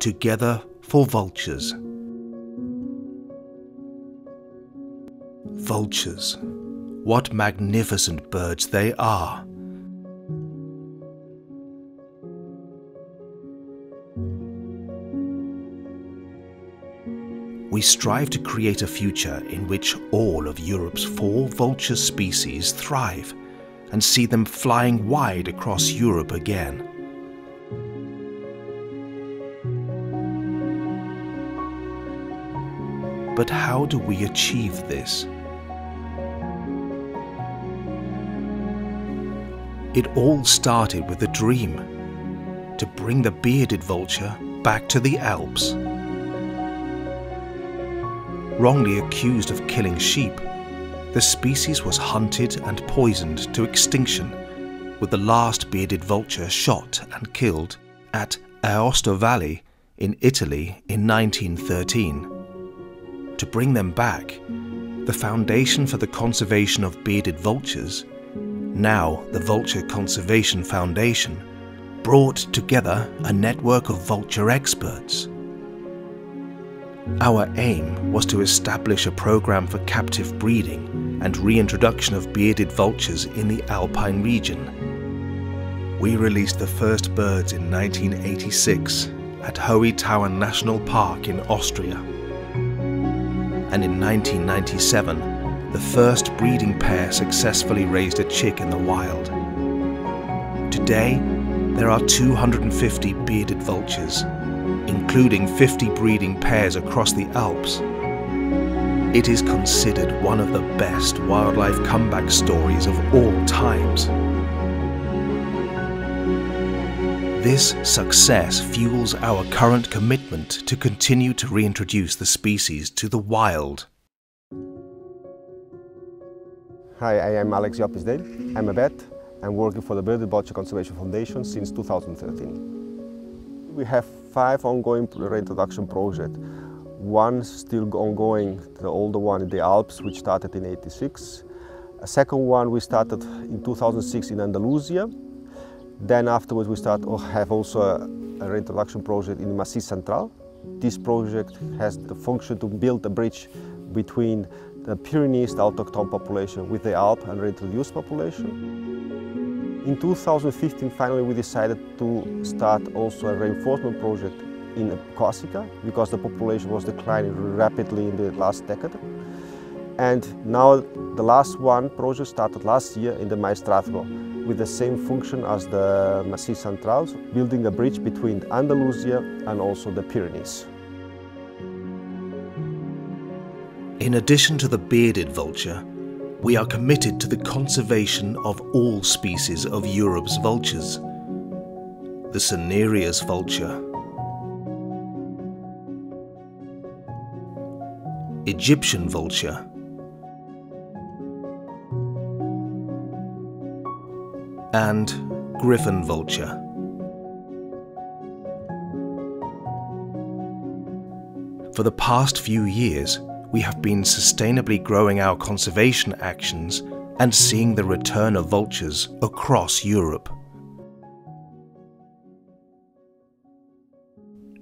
Together for vultures. Vultures. What magnificent birds they are. We strive to create a future in which all of Europe's 4 vulture species thrive and see them flying wide across Europe again. But how do we achieve this? It all started with a dream to bring the bearded vulture back to the Alps. Wrongly accused of killing sheep, the species was hunted and poisoned to extinction, with the last bearded vulture shot and killed at Aosta Valley in Italy in 1913. To bring them back, the Foundation for the Conservation of Bearded Vultures, now the Vulture Conservation Foundation, brought together a network of vulture experts. Our aim was to establish a program for captive breeding and reintroduction of bearded vultures in the Alpine region. We released the first birds in 1986 at Hohe-Tauern National Park in Austria. And in 1997, the first breeding pair successfully raised a chick in the wild. Today, there are 250 bearded vultures, including 50 breeding pairs across the Alps. It is considered one of the best wildlife comeback stories of all times. This success fuels our current commitment to continue to reintroduce the species to the wild. Hi, I am Alex Joppisdeel. I'm a vet. I'm working for the Vulture Conservation Foundation since 2013. We have 5 ongoing reintroduction projects. One still ongoing, the older one in the Alps, which started in '86. A second one we started in 2006 in Andalusia. Then afterwards we have also a reintroduction project in Massif Central. This project has the function to build a bridge between the Pyrenees, the autochthone population, with the Alp and reintroduced population. In 2015, finally, we decided to start also a reinforcement project in Corsica because the population was declining rapidly in the last decade. And now the last one project started last year in the Maestrazgo with the same function as the Massif Central, building a bridge between Andalusia and also the Pyrenees. In addition to the bearded vulture, we are committed to the conservation of all species of Europe's vultures. The Cinereous Vulture, Egyptian Vulture, and Griffon Vulture. For the past few years, we have been sustainably growing our conservation actions and seeing the return of vultures across Europe.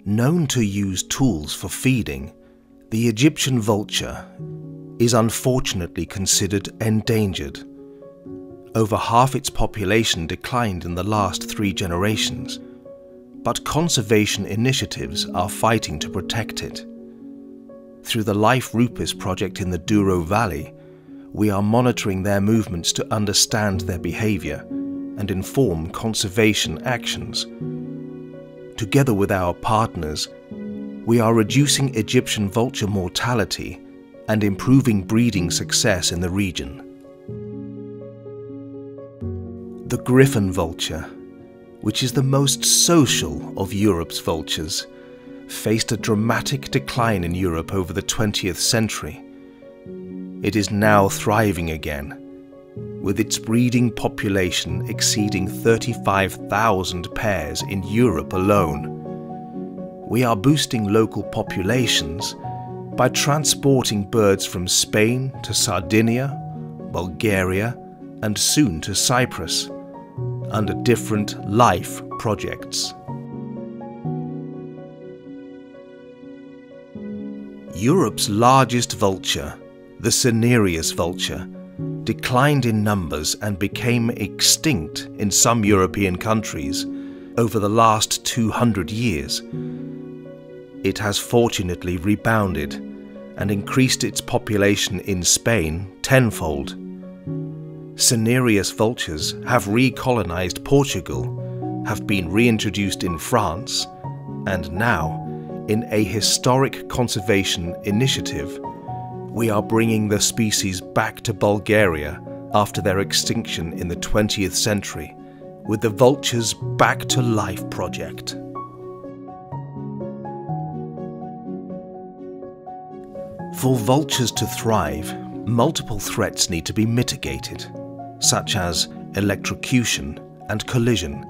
Known to use tools for feeding, the Egyptian vulture is unfortunately considered endangered. Over half its population declined in the last 3 generations, but conservation initiatives are fighting to protect it. Through the Life Rupis project in the Douro Valley, we are monitoring their movements to understand their behavior and inform conservation actions. Together with our partners, we are reducing Egyptian vulture mortality and improving breeding success in the region. The Griffon vulture, which is the most social of Europe's vultures, faced a dramatic decline in Europe over the 20th century. It is now thriving again, with its breeding population exceeding 35,000 pairs in Europe alone. We are boosting local populations by transporting birds from Spain to Sardinia, Bulgaria, and soon to Cyprus, under different LIFE projects. Europe's largest vulture, the Cinereous vulture, declined in numbers and became extinct in some European countries over the last 200 years. It has fortunately rebounded and increased its population in Spain tenfold. Cinereous vultures have recolonized Portugal, have been reintroduced in France, and now, in a historic conservation initiative, we are bringing the species back to Bulgaria after their extinction in the 20th century with the Vultures Back to Life project. For vultures to thrive, multiple threats need to be mitigated, such as electrocution and collision.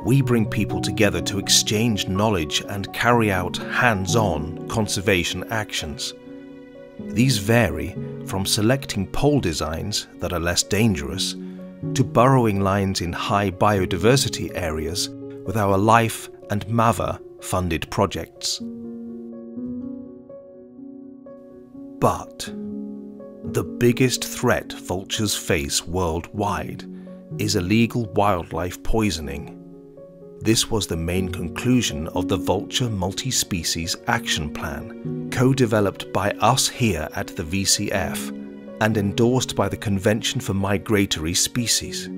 We bring people together to exchange knowledge and carry out hands-on conservation actions. These vary from selecting pole designs that are less dangerous to burrowing lines in high biodiversity areas with our LIFE and MAVA-funded projects. But the biggest threat vultures face worldwide is illegal wildlife poisoning. This was the main conclusion of the Vulture Multi-Species Action Plan, co-developed by us here at the VCF and endorsed by the Convention for Migratory Species.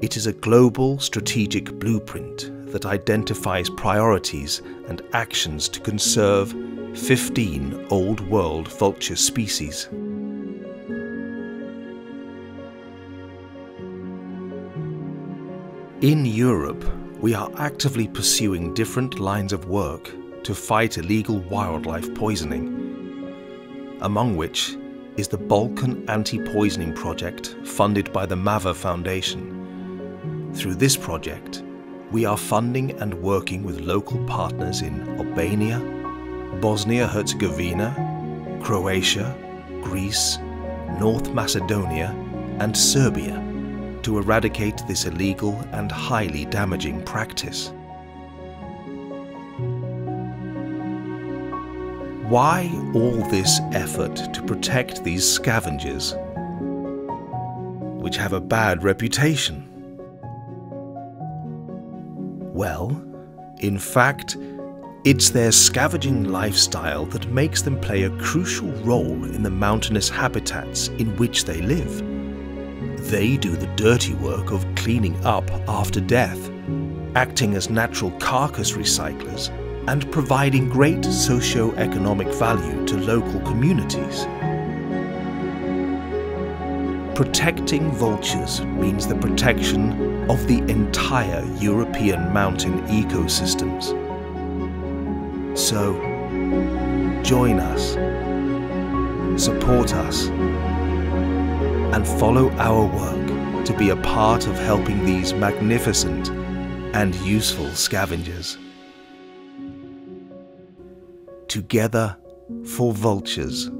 It is a global strategic blueprint that identifies priorities and actions to conserve 15 Old World vulture species. In Europe, we are actively pursuing different lines of work to fight illegal wildlife poisoning, among which is the Balkan anti-poisoning project funded by the MAVA Foundation. Through this project, we are funding and working with local partners in Albania, Bosnia-Herzegovina, Croatia, Greece, North Macedonia, and Serbia to eradicate this illegal and highly damaging practice. Why all this effort to protect these scavengers, which have a bad reputation? Well, in fact, it's their scavenging lifestyle that makes them play a crucial role in the mountainous habitats in which they live. They do the dirty work of cleaning up after death, acting as natural carcass recyclers and providing great socio-economic value to local communities. Protecting vultures means the protection of the entire European mountain ecosystems. So, join us, support us, and follow our work to be a part of helping these magnificent and useful scavengers. Together for vultures.